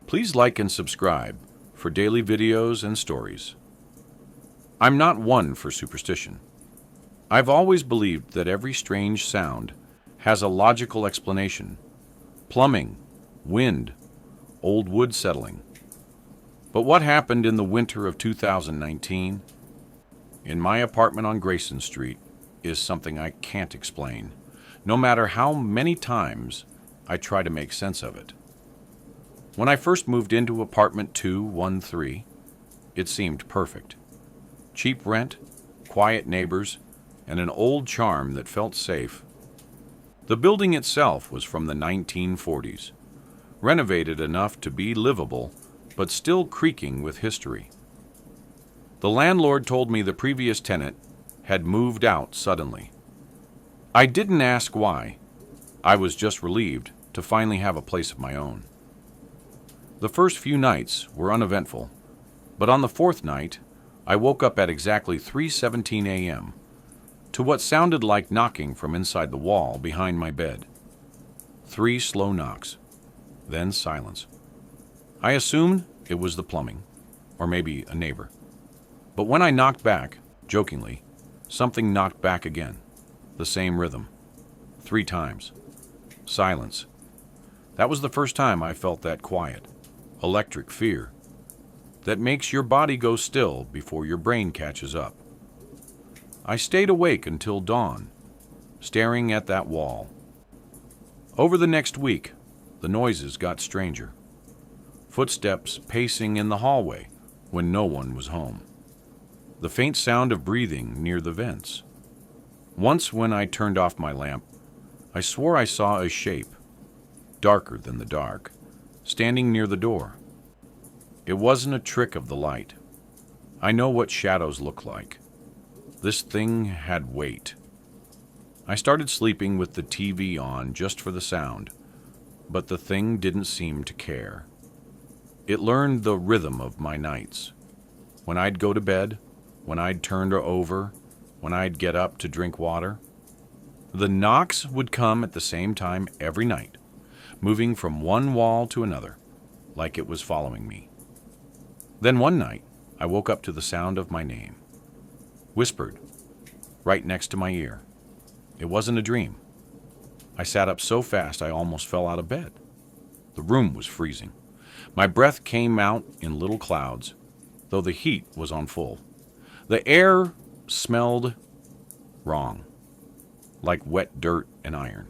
Please like and subscribe for daily videos and stories. I'm not one for superstition. I've always believed that every strange sound has a logical explanation. Plumbing, wind, old wood settling. But what happened in the winter of 2019? In my apartment on Grayson Street is something I can't explain, no matter how many times I try to make sense of it. When I first moved into apartment 213, it seemed perfect. Cheap rent, quiet neighbors, and an old charm that felt safe. The building itself was from the 1940s, renovated enough to be livable, but still creaking with history. The landlord told me the previous tenant had moved out suddenly. I didn't ask why. I was just relieved to finally have a place of my own. The first few nights were uneventful, but on the fourth night, I woke up at exactly 3:17 a.m. to what sounded like knocking from inside the wall behind my bed. 3 slow knocks, then silence. I assumed it was the plumbing, or maybe a neighbor. But when I knocked back, jokingly, something knocked back again, the same rhythm, 3 times. Silence. That was the first time I felt that quiet, electric fear that makes your body go still before your brain catches up. I stayed awake until dawn, staring at that wall. Over the next week, the noises got stranger. Footsteps pacing in the hallway when no one was home. The faint sound of breathing near the vents. Once when I turned off my lamp, I swore I saw a shape, darker than the dark, standing near the door. It wasn't a trick of the light. I know what shadows look like. This thing had weight. I started sleeping with the TV on just for the sound, but the thing didn't seem to care. It learned the rhythm of my nights. When I'd go to bed, when I'd turn her over, when I'd get up to drink water. The knocks would come at the same time every night, moving from one wall to another, like it was following me. Then one night, I woke up to the sound of my name, whispered, right next to my ear. It wasn't a dream. I sat up so fast I almost fell out of bed. The room was freezing. My breath came out in little clouds, though the heat was on full. The air smelled wrong, like wet dirt and iron.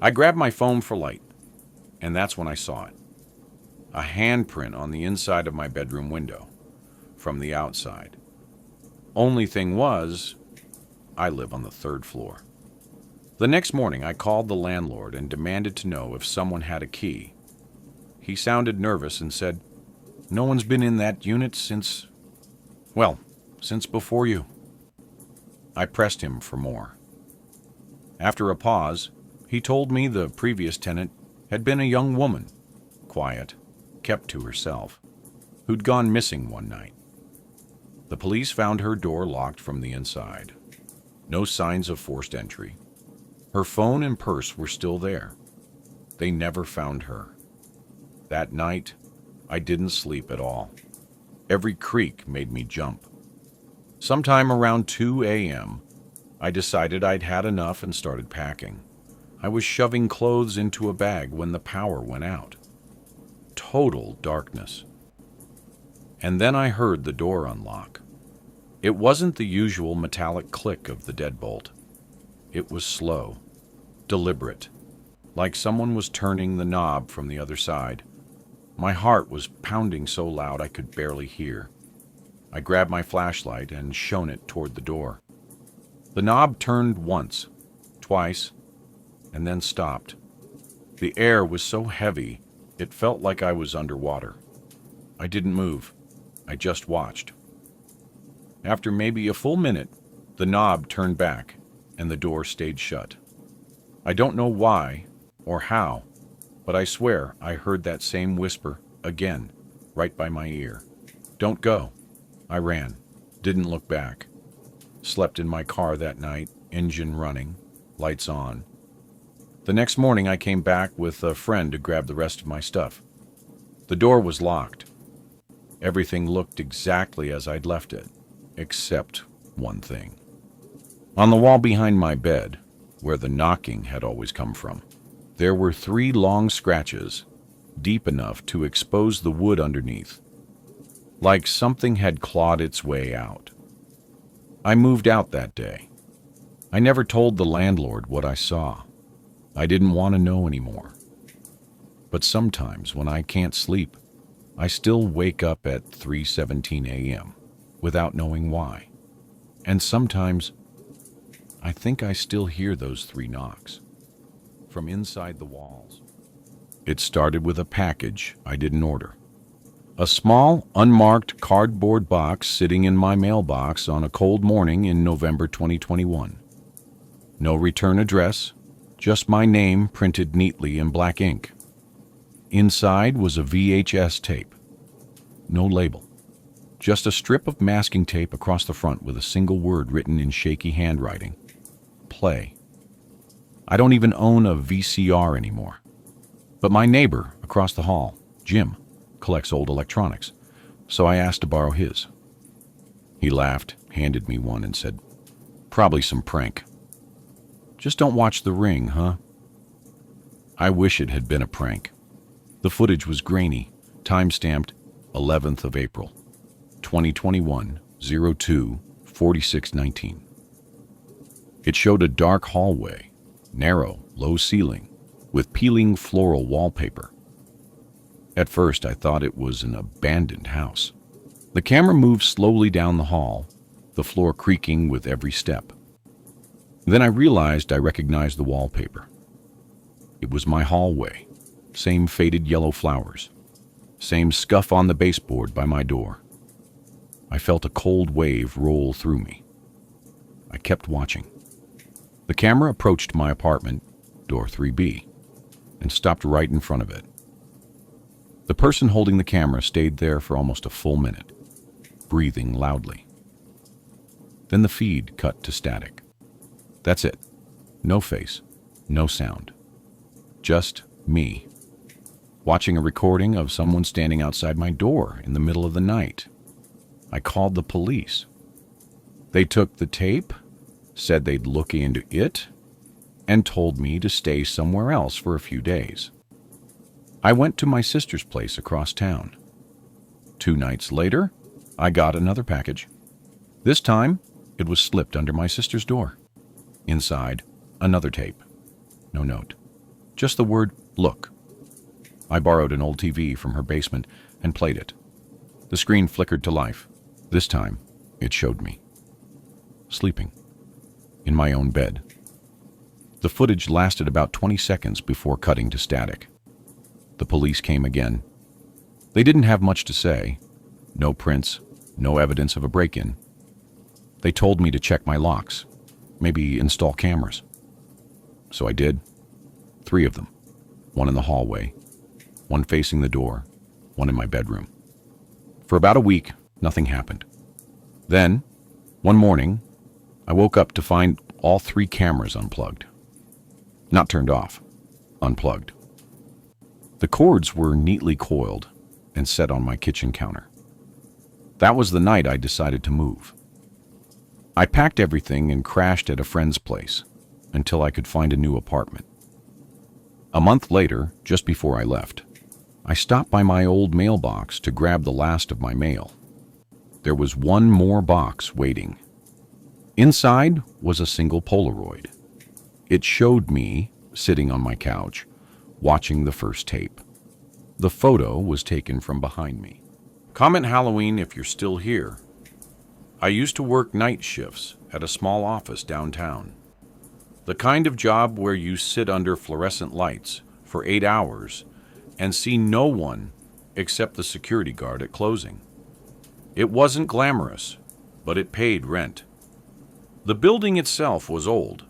I grabbed my phone for light, and that's when I saw it. A handprint on the inside of my bedroom window, from the outside. Only thing was, I live on the 3rd floor. The next morning, I called the landlord and demanded to know if someone had a key. He sounded nervous and said, "No one's been in that unit since before you." I pressed him for more. After a pause, he told me the previous tenant had been a young woman, quiet, kept to herself, who'd gone missing one night. The police found her door locked from the inside. No signs of forced entry. Her phone and purse were still there. They never found her. That night, I didn't sleep at all. Every creak made me jump. Sometime around 2 a.m., I decided I'd had enough and started packing. I was shoving clothes into a bag when the power went out. Total darkness. And then I heard the door unlock. It wasn't the usual metallic click of the deadbolt. It was slow, deliberate, like someone was turning the knob from the other side. My heart was pounding so loud I could barely hear. I grabbed my flashlight and shone it toward the door. The knob turned once, twice, and then stopped. The air was so heavy, it felt like I was underwater. I didn't move. I just watched. After maybe a full minute, the knob turned back, and the door stayed shut. I don't know why or how, but I swear I heard that same whisper again, right by my ear. "Don't go." I ran, didn't look back. Slept in my car that night, engine running, lights on. The next morning I came back with a friend to grab the rest of my stuff. The door was locked. Everything looked exactly as I'd left it, except one thing. On the wall behind my bed, where the knocking had always come from, there were 3 long scratches, deep enough to expose the wood underneath, like something had clawed its way out. I moved out that day. I never told the landlord what I saw. I didn't want to know anymore. But sometimes when I can't sleep, I still wake up at 3:17 a.m. without knowing why. And sometimes I think I still hear those 3 knocks from inside the walls. It started with a package I didn't order. A small, unmarked cardboard box sitting in my mailbox on a cold morning in November 2021. No return address, just my name printed neatly in black ink. Inside was a VHS tape. No label. Just a strip of masking tape across the front with a single word written in shaky handwriting. Play. I don't even own a VCR anymore. But my neighbor across the hall, Jim, collects old electronics, so I asked to borrow his. He laughed, handed me one, and said, "Probably some prank. Just don't watch The Ring, huh?" I wish it had been a prank. The footage was grainy, time-stamped 11th of April, 2021, 02/46/19. It showed a dark hallway, narrow, low ceiling, with peeling floral wallpaper. At first, I thought it was an abandoned house. The camera moved slowly down the hall, the floor creaking with every step. Then I realized I recognized the wallpaper. It was my hallway, same faded yellow flowers, same scuff on the baseboard by my door. I felt a cold wave roll through me. I kept watching. The camera approached my apartment, door 3B, and stopped right in front of it. The person holding the camera stayed there for almost a full minute, breathing loudly. Then the feed cut to static. That's it. No face, no sound. Just me, watching a recording of someone standing outside my door in the middle of the night. I called the police. They took the tape, said they'd look into it, and told me to stay somewhere else for a few days. I went to my sister's place across town. 2 nights later, I got another package. This time, it was slipped under my sister's door. Inside, another tape. No note. Just the word, "Look." I borrowed an old TV from her basement and played it. The screen flickered to life. This time, it showed me sleeping in my own bed. The footage lasted about 20 seconds before cutting to static. The police came again. They didn't have much to say. No prints, no evidence of a break-in. They told me to check my locks, maybe install cameras. So I did. 3 of them. One in the hallway, one facing the door, one in my bedroom. For about a week, nothing happened. Then, one morning, I woke up to find all 3 cameras unplugged. Not turned off, unplugged. The cords were neatly coiled and set on my kitchen counter. That was the night I decided to move. I packed everything and crashed at a friend's place until I could find a new apartment. A month later, just before I left, I stopped by my old mailbox to grab the last of my mail. There was one more box waiting. Inside was a single Polaroid. It showed me sitting on my couch, watching the first tape. The photo was taken from behind me. Comment Halloween if you're still here. I used to work night shifts at a small office downtown. The kind of job where you sit under fluorescent lights for 8 hours and see no one except the security guard at closing. It wasn't glamorous, but it paid rent. The building itself was old,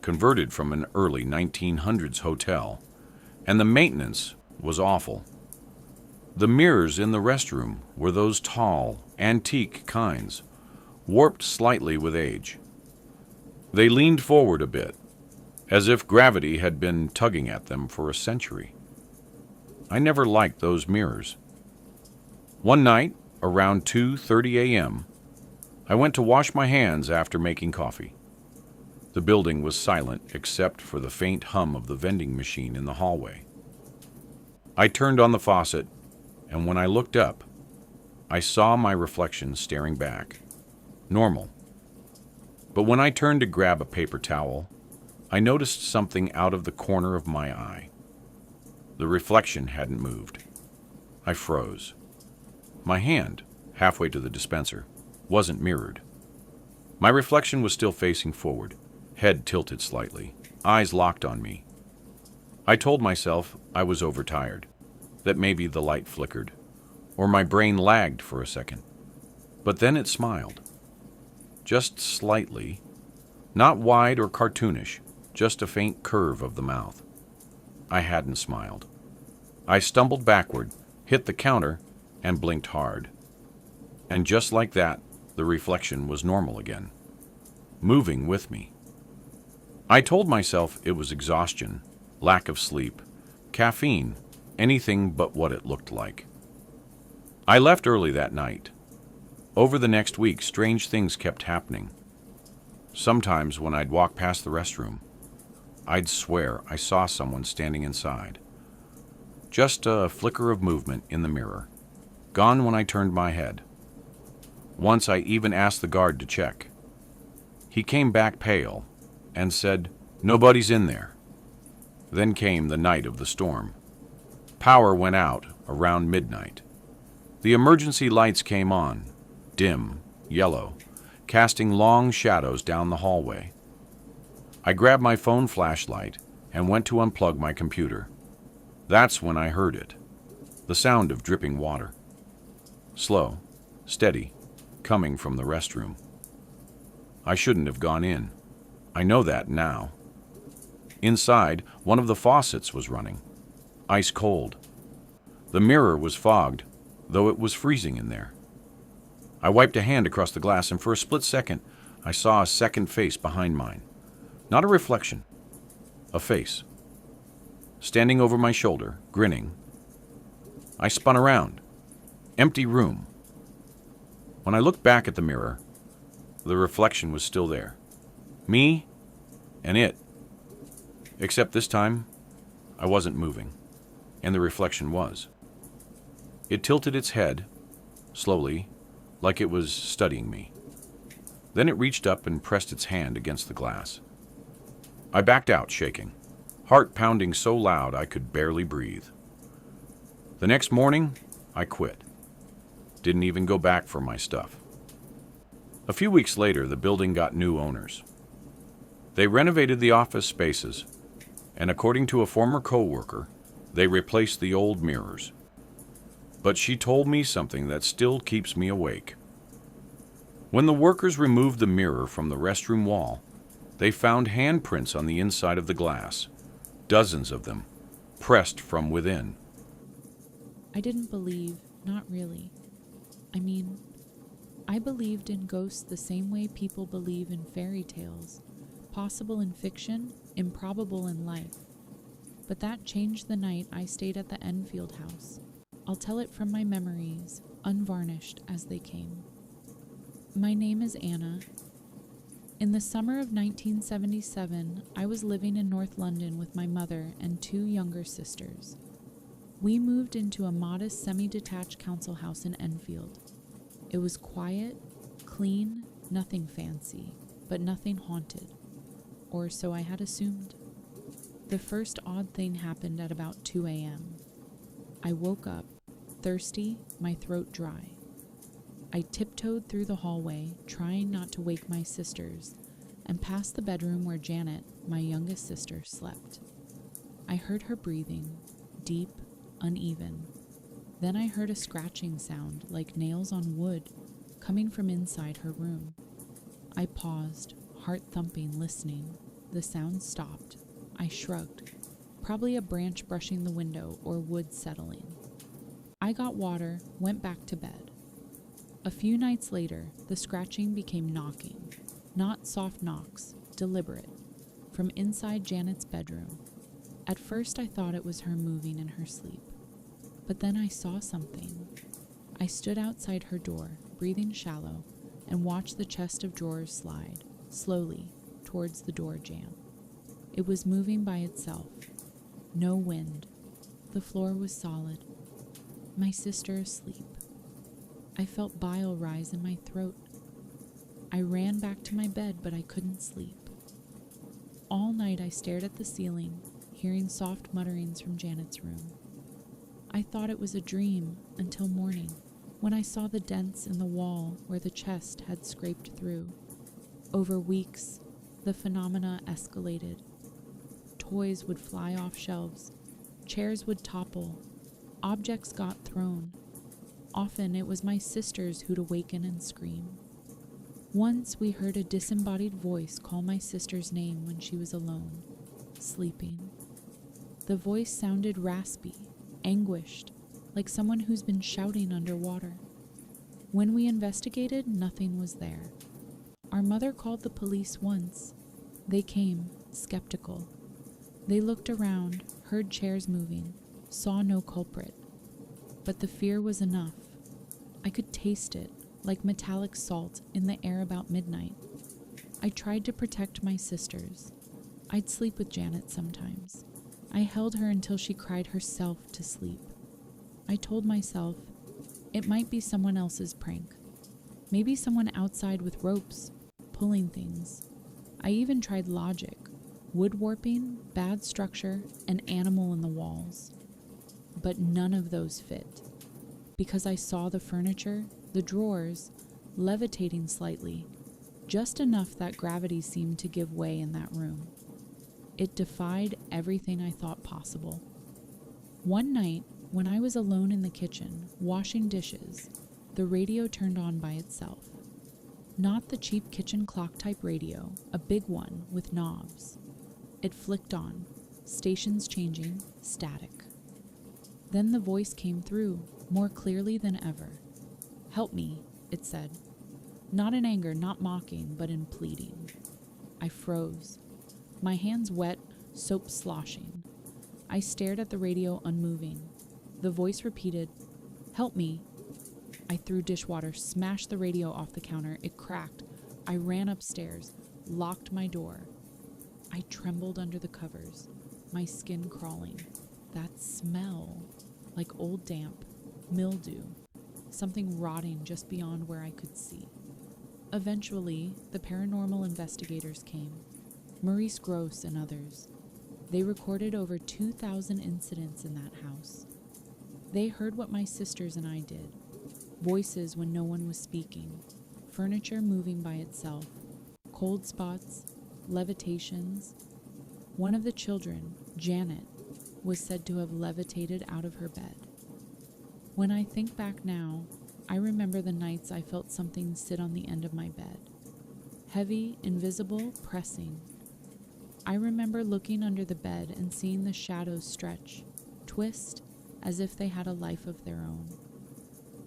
converted from an early 1900s hotel, and the maintenance was awful. The mirrors in the restroom were those tall, antique kinds, warped slightly with age. They leaned forward a bit, as if gravity had been tugging at them for a century. I never liked those mirrors. One night, around 2:30 a.m., I went to wash my hands after making coffee. The building was silent except for the faint hum of the vending machine in the hallway. I turned on the faucet, and when I looked up, I saw my reflection staring back. Normal. But when I turned to grab a paper towel, I noticed something out of the corner of my eye. The reflection hadn't moved. I froze. My hand, halfway to the dispenser, wasn't mirrored. My reflection was still facing forward, head tilted slightly, eyes locked on me. I told myself I was overtired, that maybe the light flickered, or my brain lagged for a second. But then it smiled. Just slightly, not wide or cartoonish, just a faint curve of the mouth. I hadn't smiled. I stumbled backward, hit the counter, and blinked hard. And just like that, the reflection was normal again, moving with me. I told myself it was exhaustion, lack of sleep, caffeine, anything but what it looked like. I left early that night. Over the next week, strange things kept happening. Sometimes when I'd walk past the restroom, I'd swear I saw someone standing inside. Just a flicker of movement in the mirror, gone when I turned my head. Once I even asked the guard to check. He came back pale and said, "Nobody's in there." Then came the night of the storm. Power went out around midnight. The emergency lights came on, dim, yellow, casting long shadows down the hallway. I grabbed my phone flashlight and went to unplug my computer. That's when I heard it, the sound of dripping water. Slow, steady, coming from the restroom. I shouldn't have gone in. I know that now. Inside, one of the faucets was running, ice cold. The mirror was fogged, though it was freezing in there. I wiped a hand across the glass, and for a split second, I saw a second face behind mine. Not a reflection, a face. Standing over my shoulder, grinning. I spun around. Empty room. When I looked back at the mirror, the reflection was still there. Me and it. Except this time, I wasn't moving, and the reflection was. It tilted its head, slowly, like it was studying me. Then it reached up and pressed its hand against the glass. I backed out, shaking, heart pounding so loud I could barely breathe. The next morning, I quit. Didn't even go back for my stuff. A few weeks later, the building got new owners. They renovated the office spaces, and according to a former coworker, they replaced the old mirrors. But she told me something that still keeps me awake. When the workers removed the mirror from the restroom wall, they found handprints on the inside of the glass, dozens of them, pressed from within. I didn't believe, not really. I believed in ghosts the same way people believe in fairy tales, possible in fiction, improbable in life. But that changed the night I stayed at the Enfield house. I'll tell it from my memories, unvarnished as they came. My name is Anna. In the summer of 1977, I was living in North London with my mother and two younger sisters. We moved into a modest semi-detached council house in Enfield. It was quiet, clean, nothing fancy, but nothing haunted. Or so I had assumed. The first odd thing happened at about 2 a.m. I woke up, thirsty, my throat dry. I tiptoed through the hallway, trying not to wake my sisters, and past the bedroom where Janet, my youngest sister, slept. I heard her breathing, deep, uneven. Then I heard a scratching sound like nails on wood coming from inside her room. I paused, heart thumping, listening. The sound stopped. I shrugged. Probably a branch brushing the window or wood settling. I got water, went back to bed. A few nights later, the scratching became knocking. Not soft knocks, deliberate, from inside Janet's bedroom. At first I thought it was her moving in her sleep. But then I saw something. I stood outside her door, breathing shallow, and watched the chest of drawers slide, slowly, towards the door jamb. It was moving by itself. No wind. The floor was solid. My sister asleep. I felt bile rise in my throat. I ran back to my bed, but I couldn't sleep. All night I stared at the ceiling, hearing soft mutterings from Janet's room. I thought it was a dream until morning, when I saw the dents in the wall where the chest had scraped through. Over weeks, the phenomena escalated. Toys would fly off shelves, chairs would topple, objects got thrown. Often it was my sisters who'd awaken and scream. Once we heard a disembodied voice call my sister's name when she was alone, sleeping. The voice sounded raspy, anguished, like someone who's been shouting underwater. When we investigated, nothing was there. Our mother called the police once. They came, skeptical. They looked around, heard chairs moving, saw no culprit. But the fear was enough. I could taste it, like metallic salt in the air about midnight. I tried to protect my sisters. I'd sleep with Janet sometimes. I held her until she cried herself to sleep. I told myself, it might be someone else's prank. Maybe someone outside with ropes, pulling things. I even tried logic, wood warping, bad structure, an animal in the walls. But none of those fit. Because I saw the furniture, the drawers, levitating slightly, just enough that gravity seemed to give way in that room. It defied everything I thought possible. One night, when I was alone in the kitchen, washing dishes, the radio turned on by itself. Not the cheap kitchen clock type radio, a big one with knobs. It flicked on, stations changing, static. Then the voice came through, more clearly than ever. "Help me," it said. Not in anger, not mocking, but in pleading. I froze. My hands wet, soap sloshing. I stared at the radio unmoving. The voice repeated, "Help me." I threw dishwater, smashed the radio off the counter. It cracked. I ran upstairs, locked my door. I trembled under the covers, my skin crawling. That smell, like old damp, mildew, something rotting just beyond where I could see. Eventually, the paranormal investigators came, Maurice Gross and others. They recorded over 2,000 incidents in that house. They heard what my sisters and I did. Voices when no one was speaking, furniture moving by itself, cold spots, levitations. One of the children, Janet, was said to have levitated out of her bed. When I think back now, I remember the nights I felt something sit on the end of my bed. Heavy, invisible, pressing. I remember looking under the bed and seeing the shadows stretch, twist, as if they had a life of their own.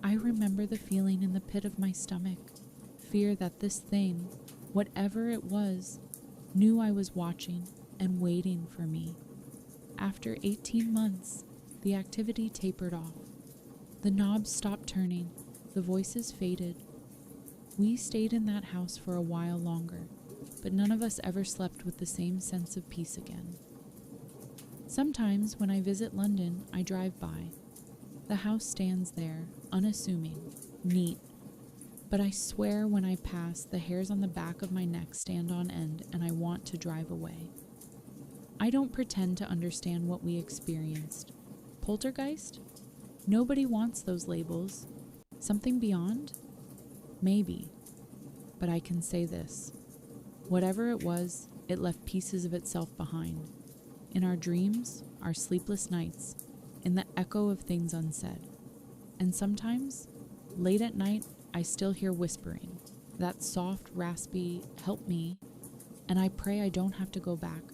I remember the feeling in the pit of my stomach, fear that this thing, whatever it was, knew I was watching and waiting for me. After 18 months, the activity tapered off. The knobs stopped turning, the voices faded. We stayed in that house for a while longer, but none of us ever slept with the same sense of peace again. Sometimes when I visit London, I drive by. The house stands there, unassuming, neat, but I swear when I pass, the hairs on the back of my neck stand on end and I want to drive away. I don't pretend to understand what we experienced. Poltergeist? Nobody wants those labels. Something beyond? Maybe. But I can say this. Whatever it was, it left pieces of itself behind. In our dreams, our sleepless nights, in the echo of things unsaid. And sometimes, late at night, I still hear whispering, that soft, raspy, "help me," and I pray I don't have to go back.